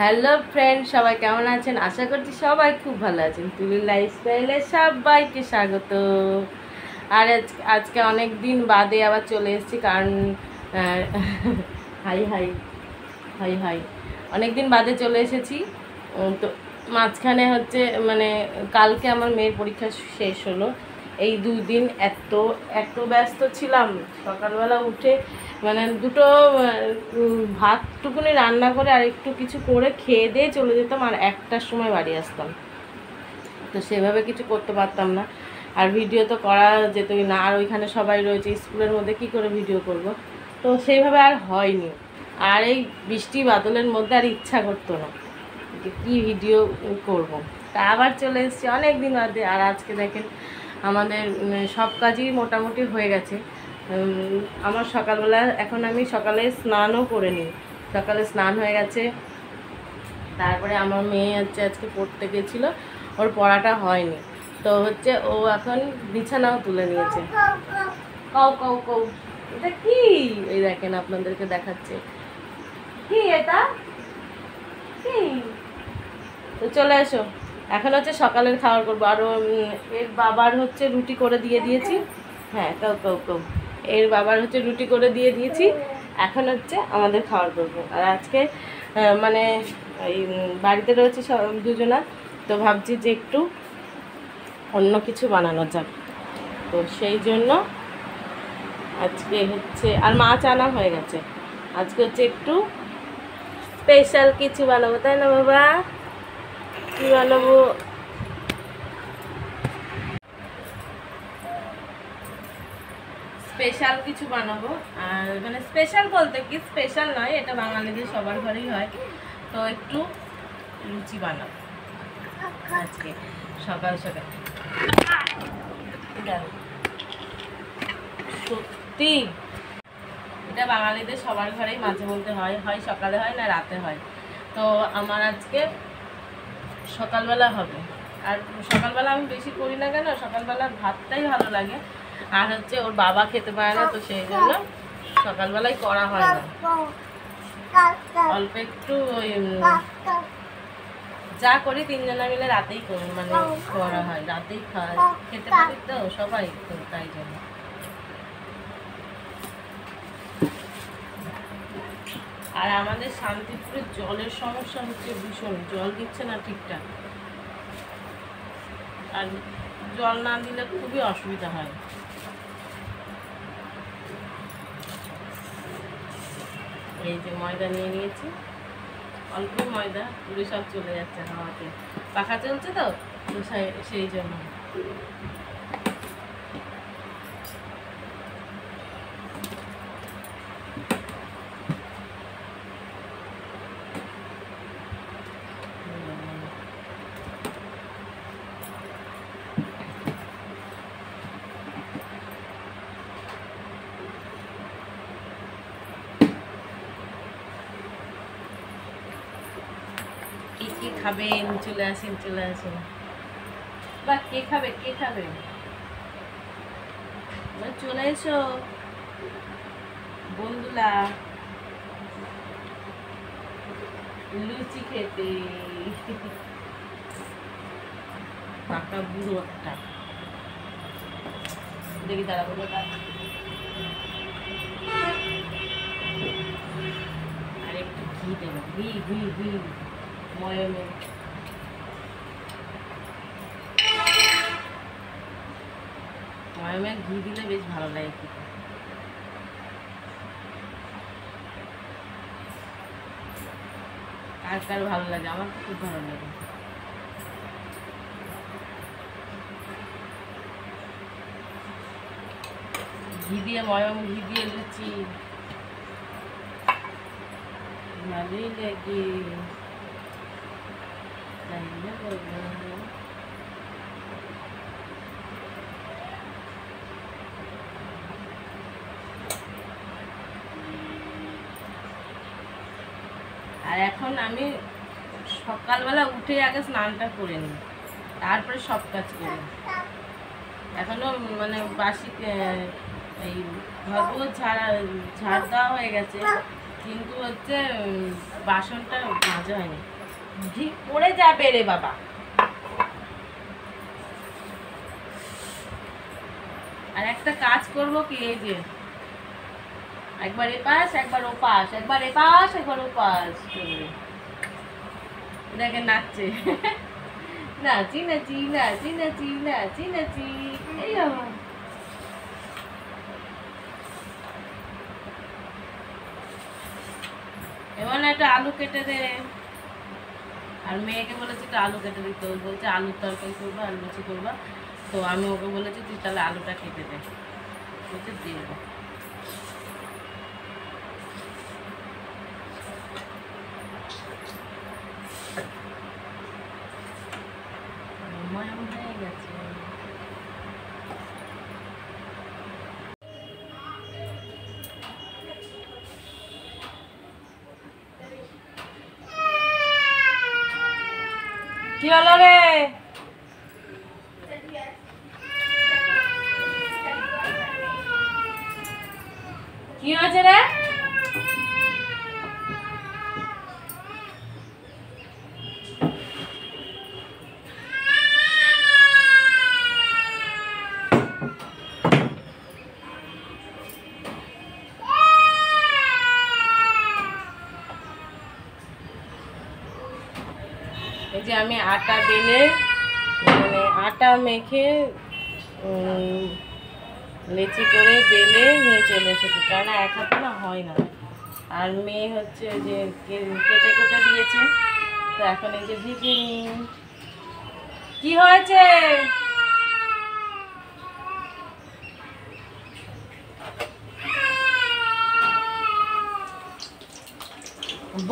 Hello friend, সবাই কেমন আছেন? আশা করছি সবাই খুব ভালো আছেন। তুলির লাইফস্টাইলে সবাইকে স্বাগত। আর আজকে অনেক দিন বাদে আবার চলে এসেছি, কারণ হাই হাই হাই হাই অনেক দিন বাদে চলে এসেছি। তো মাঝখানে হচ্ছে মানে কালকে আমার মেয়ের পরীক্ষা শেষ হলো। এই 2 দিন এত এত ব্যস্ত ছিলাম, সকালবেলা উঠে মানে দুটো ভাতটুকুনি রান্না করে আর একটু কিছু করে খেয়ে দিয়ে চলে যেতাম, আর 1টার সময় বাড়ি আসতাম। তো সেভাবে কিছু করতে পারতাম না, আর ভিডিও তো করা যেতই না। আর ওইখানে সবাই রয়েছে, স্কুলের মধ্যে কি করে ভিডিও করব, তো সেইভাবে আর হয়নি। আর এই বৃষ্টি বাদলের মধ্যে আর ইচ্ছা করতো না যে কী ভিডিও করব। তা আবার চলে এসেছি অনেক দিন বাদে। আর আজকে দেখেন আমাদের সব কাজই মোটামুটি হয়ে গেছে। আমার সকালবেলা এখন আমি সকালে স্নানও করে নিই। সকালে স্নান হয়ে গেছে। তারপরে আমার মেয়ে হচ্ছে আজকে পড়তে গেছিলো, ওর পড়াটা হয়নি, তো হচ্ছে ও এখন বিছানাও তুলে নিয়েছে। কও কও কও, এটা কি? এই দেখেন আপনাদেরকে দেখাচ্ছে কি এটা কি। তো চলে এসো, এখন হচ্ছে সকালের খাবার করবো। আর এর বাবার হচ্ছে রুটি করে দিয়ে দিয়েছি। হ্যাঁ, কও কও কও, এর বাবার হচ্ছে রুটি করে দিয়ে দিয়েছি। এখন হচ্ছে আমাদের খাবার করবো। আর আজকে মানে এই বাড়িতে রয়েছে সব দুজনা, তো ভাবছি যে একটু অন্য কিছু বানানো যাক। তো সেই জন্য আজকে হচ্ছে, আর মাছ আনা হয়ে গেছে, আজকে হচ্ছে একটু স্পেশাল কিছু বানাবো, তাই না বাবা? কি বানাবো? স্পেশাল কিছু বানাবো। আর মানে স্পেশাল বলতে কি, স্পেশাল নয়, এটা বাঙালিদের সবার ঘরেই হয়। তো একটু লুচি বানাবো আজকে সকাল সকাল। সত্যি এটা বাঙালিদের সবার ঘরেই মাঝে মধ্যে হয়, হয় সকালে হয় না রাতে হয়। তো আমার আজকে সকালবেলা হবে। আর সকালবেলা আমি বেশি করি না কেন, সকালবেলা ভাতটাই ভালো লাগে। আর হচ্ছে ওর বাবা খেতে পারে না, তো সেই জন্য সকালবেলায় করা হয় না। অল্প একটু ওই যা করি তিনজনা মিলে রাতেই মানে করা হয়, রাতেই খেতে পারি তো সবাই, তো তাই জন্য। আর আমাদের শান্তিপুরে জলের সমস্যা হচ্ছে ভীষণ, জল দিচ্ছে না ঠিকঠাক। আর জল না দিলে খুবই অসুবিধা হয়। এই যে ময়দা নিয়ে নিয়েছি, অল্প ময়দা, পুরো সব চলে যাচ্ছে হাওয়াতে, পাখা চলছে তো, তো সেই জন্য। কি খাবেন? চলে আসেন চলে আসেন। বা কে খাবে, কে খাবে? চলে এসো বন্ধুরা, লুচি খেতে। পাকা বুড়ো একটা, দেখি দাঁড়াবো। আর একটু ঘি দেবো, ঘি ঘি ঘি ময়মে। ময়মে ঘি দিলে বেশ ভালো লাগে খেতে। কার কার ভালো লাগে? আমার তো খুব ভালো লাগে। ঘি দিয়ে ময়ম, ঘি দিয়ে লুচি ভালোই লাগে। আর এখন আমি সকালবেলা উঠে আগে স্নানটা করে নিই, তারপরে সব কাজ করি। এখনো মানে বাসি এই ঘর ঝাড় দেওয়া হয়ে গেছে, কিন্তু হচ্ছে বাসনটা মাজা হয়নি, ঠিক পড়ে যাবে রে বাবা। আর একটা কাজ করবো কি, এই যে একবার এপাশ একবার ওপাশ, একবার এপাশ একবার ওপাশ করবে। দেখেন নাচছে, নাচি নাচি নাচি নাচি নাচি নাচি। এই বাবা এমন একটা আলু কেটে দে। আর মেয়েকে বলেছি একটু আলু কেটে দিতে, বলছে আলুর তরকারি করবো, আলু লুচি করবা। তো আমি ওকে বলেছি তুই তাহলে আলুটা কেটে দে, বলছে দিয়ে দেবো। হয়ে গেছে। কি হলো রে? কি হয়েছে রে? এই যে আমি আটা বেলে মানে আটা মেখে লেচি করে বেলে নিয়ে চলে এসেছি, কারণ এক হাতে না হয় না। আর মেয়ে হচ্ছে যে কেটে কুটে দিয়েছে, তো এখন এই যে ভিজে কি হয়েছে?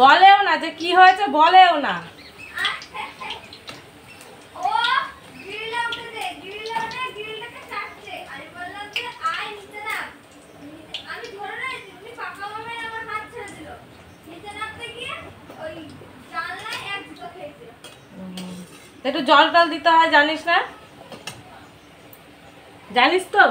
বলেও না যে কি হয়েছে, বলেও না। একটু জল টল দিতে হয়, জানিস না? জানিস তো?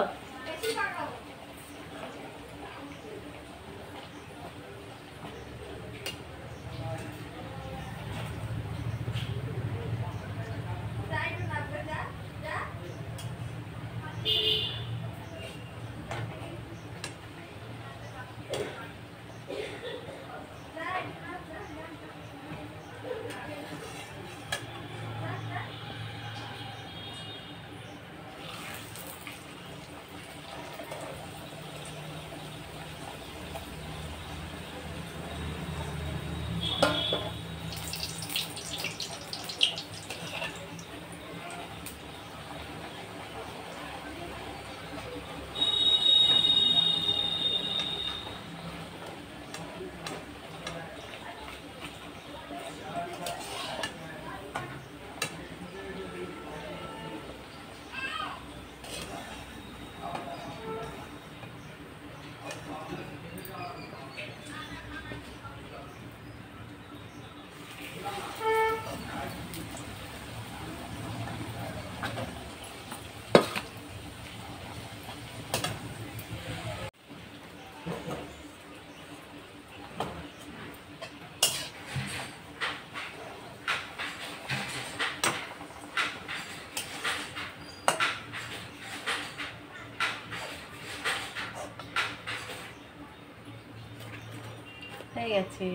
হয়ে গেছে।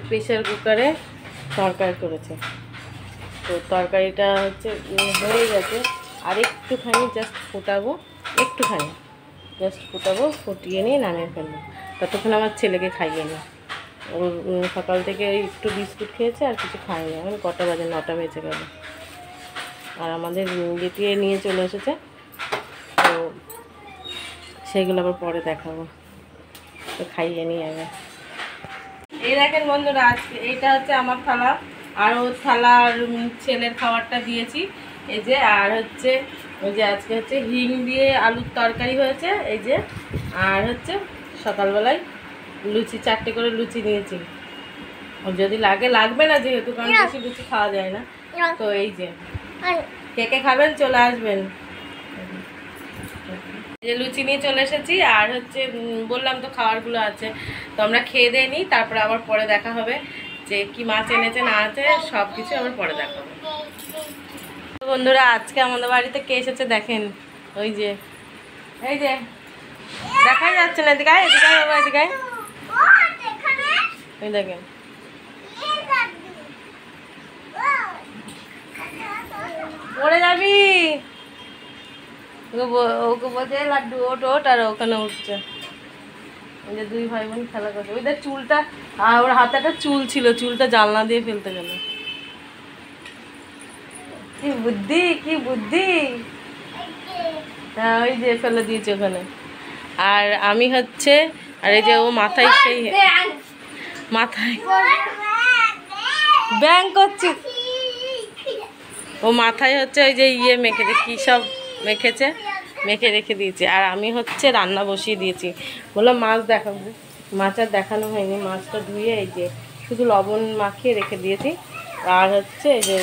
প্রেসার কুকারে তরকারি করেছে, তো তরকারিটা হচ্ছে হয়ে গেছে। আর একটুখানি জাস্ট ফোটাবো, একটুখানি জাস্ট ফোটাবো, ফুটিয়ে নিয়ে নামিয়ে ফেলবো। ততক্ষণ আমার ছেলেকে খাইয়ে নিই। সকাল থেকে একটু বিস্কুট খেয়েছে, আর কিছু খাইনি। এখন কটা বাজে? 9টা বেজে গেল। আর আমাদের গেটিয়ে নিয়ে চলে এসেছে, তো সেইগুলো আবার পরে দেখাবো। তো খাইয়ে নিই আগে। এই দেখেন বন্ধুরা, আজকে এইটা হচ্ছে আমার থালা, আর ওর থালা আর ছেলের খাবারটা দিয়েছি। এই যে, আর হচ্ছে ওই যে আজকে হচ্ছে হিং দিয়ে আলুর তরকারি হয়েছে এই যে, আর হচ্ছে সকালবেলায় লুচি 4টে করে লুচি নিয়েছি। যদি লাগবে না যেহেতু, কারণ বেশি লুচি খাওয়া যায় না। তো এই যে কে কে খাবেন চলে আসবেন। যে লুচি নিয়ে চলে এসেছি, আর হচ্ছে বললাম তো খাবারগুলো আছে, তো আমরা খেয়ে দিয়ে নিই, তারপরে আবার পরে দেখা হবে যে কি মাছ এনেছে না আছে সব কিছু আবার পরে দেখা হবে। বন্ধুরা আজকে আমাদের বাড়িতে কে এসেছে দেখেন, ওই যে এই যে দেখাই যাচ্ছে না, এদিকে এদিকে বাবা এদিকে ওই দেখেন। পড়ে যাবি, ওকে বলছে লাড্ডু ওট ওট, আর ওখানে উঠছে। ওই যে দুই ভাই বোন খেলা করছে। ওই দেখ চুলটা, আর ওর হাতে একটা চুল ছিল, চুলটা জানলা দিয়ে ফেলতে গেল। কি বুদ্ধি কি বুদ্ধি। হ্যাঁ ওই যে ফেলে দিয়েছে ওখানে। আর আমি হচ্ছে, আর এই যে ও মাথায় সেই মাথায় ব্যাং করছি, ও মাথায় হচ্ছে ওই যে ইয়ে মেখেছে, কী সব মেখেছে, মেখে রেখে দিয়েছে। আর আমি হচ্ছে রান্না বসিয়ে দিয়েছি। বললাম মাছ দেখাবো, মাছ আর দেখানো হয়নি। মাছটা ধুয়ে এই যে শুধু লবণ মাখিয়ে রেখে দিয়েছি। আর হচ্ছে এই যে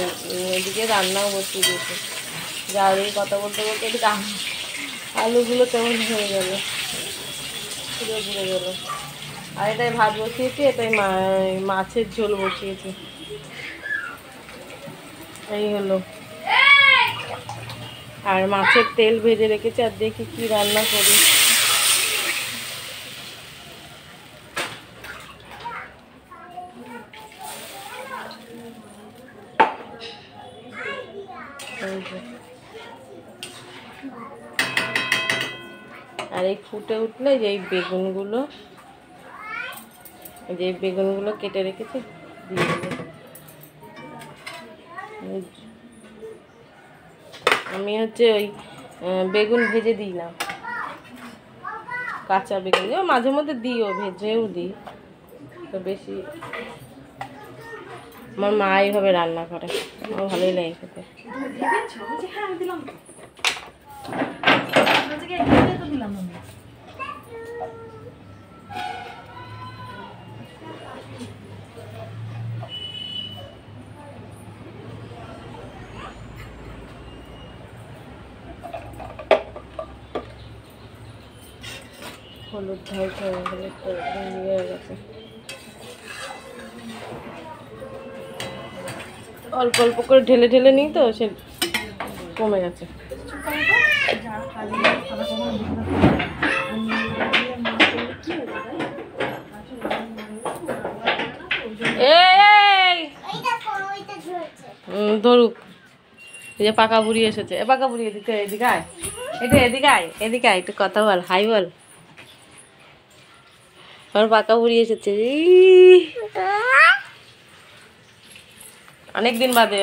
এদিকে রান্নাও বসিয়ে দিয়েছি। যার এই কথা বলতে বলতে এদিকে আলুগুলো কেমন হয়ে গেল, পুরো ঘুরে গেল। আর এটাই ভাত বসিয়েছি, এটাই মাছের ঝোল বসিয়েছি। এই হলো। আর মাছের তেল ভেজে রেখেছি, আর দেখি কি রান্না করি। আর এই ফুটে উঠলে যে এই বেগুনগুলো, যে বেগুনগুলো কেটে রেখেছি দিয়ে দেবো। আমি হচ্ছে ওই বেগুন ভেজে দিই না, কাঁচা বেগুন মাঝে মধ্যে দিও, ভেজেও দিই, তো বেশি আমার মা এইভাবে রান্না করে, আমার ভালোই লাগে খেতে। হলুদ ঢালতে হয়ে গেছে, অল্প অল্প করে ঢেলে ঢেলে নিই তো সে কমে গেছে। ধরুক, এই যে পাকা বুড়ি এসেছে। এ পাকা বুড়ি এদিকে এদিকে আয়, এটা এদিকে আয়, এদিকে আয়, একটু কথা বল, হাই বল। আমার পাকা বুড়ি এসেছে অনেকদিন বাদে,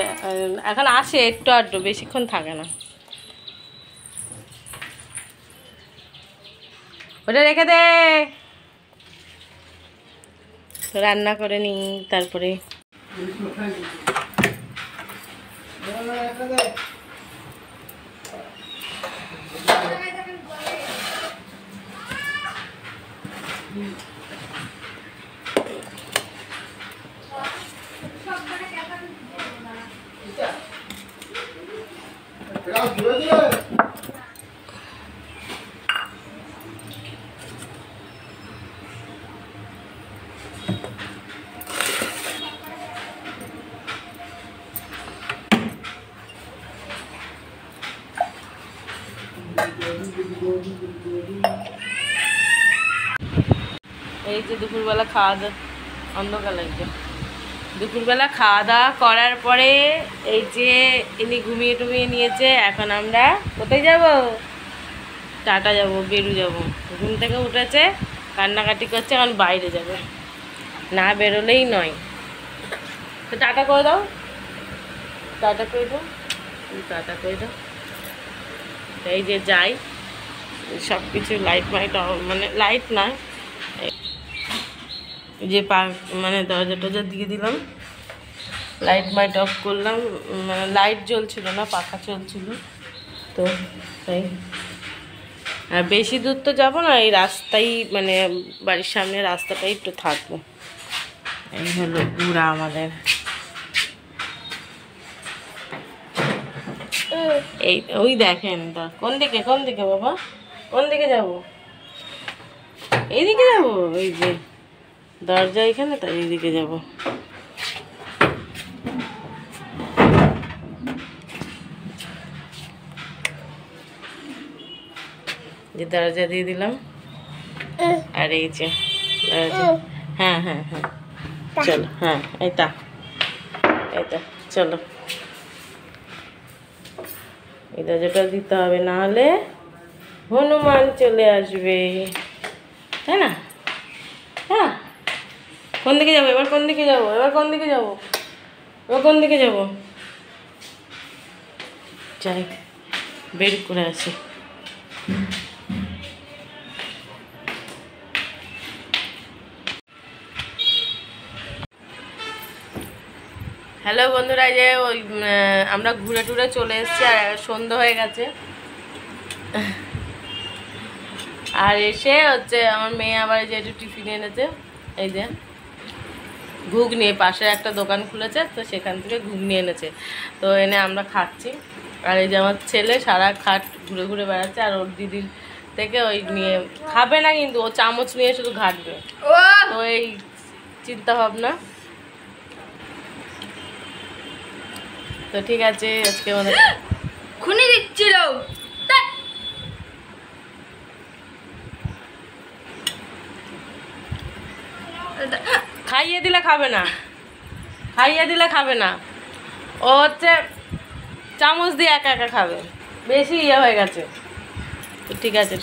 এখন আসে একটু আধটু, বেশিক্ষণ থাকে না। ওটা রেখে দে, রান্না করে নি তারপরে। এই যে দুপুরবেলা খাওয়া দাওয়া, অন্ধকার লাগবে। দুপুরবেলা খাওয়া দাওয়া করার পরে এই যে ইনি ঘুমিয়ে টুমিয়ে নিয়েছে। এখন আমরা কোথায় যাব? টাটা যাব, বেরু যাব। ঘুম থেকে উঠেছে, কান্নাকাটি করছে, এখন বাইরে যাবে, না বেরোলেই নয়। তো টাটা করে দাও, টাটা করে দাও, টাটা করে দাও। এই যে যাই, সব কিছু লাইট মাইট, মানে লাইট না, যে মানে দরজা টরজা দিয়ে দিলাম, লাইট মাইট অফ করলাম। মানে লাইট জ্বলছিল না, পাখা চলছিল। তো তাই আর বেশি দূর তো যাবো না, এই রাস্তাই মানে বাড়ির সামনে রাস্তাটাই একটু থাকবো। এই হলো ঘোরা আমাদের। এই ওই দেখেন কোন দিকে বাবা, কোন দিকে যাবো? এইদিকে যাবো, এই যে দরজা এখানে, তাই এইদিকে যাবো। যে দরজা দিয়ে দিলাম, আর এই যে দরজা। হ্যাঁ হ্যাঁ হ্যাঁ চলো, হ্যাঁ এইটা চলো। এই দরজাটা দিতে হবে, না হলে হনুমান চলে আসবে, তাই না? হ্যাঁ, কোন দিকে যাবো এবার? কোন দিকে যাবো এবার? কোন দিকে যাবো এবার? কোন দিকে যাবো? যাই বের করে আসি। হ্যালো বন্ধুরা, যে ওই আমরা ঘুরে টুরে চলে এসেছি, আর সন্ধ্যা হয়ে গেছে। আর এসে হচ্ছে আমার মেয়ে আবার যে একটু টিফিন এনেছে, এই যে ঘুগনি, পাশে একটা দোকান খুলেছে তো সেখান থেকে ঘুগনি এনেছে, তো এনে আমরা খাচ্ছি। আর এই যে আমার ছেলে সারা খাট ঘুরে ঘুরে বেড়াচ্ছে, আর ওর দিদির থেকে ওই নিয়ে খাবে না, কিন্তু ও চামচ নিয়ে শুধু ঘাটবে, তো এই চিন্তা ভাবনা। তো ঠিক আছে, আজকে আমাদের খুনি দিচ্ছিল, খাইয়ে দিলে খাবে না, খাইয়ে দিলে খাবে না, ও হচ্ছে চামচ দিয়ে একা একা খাবে, বেশি ইয়ে হয়ে গেছে। তো ঠিক আছে।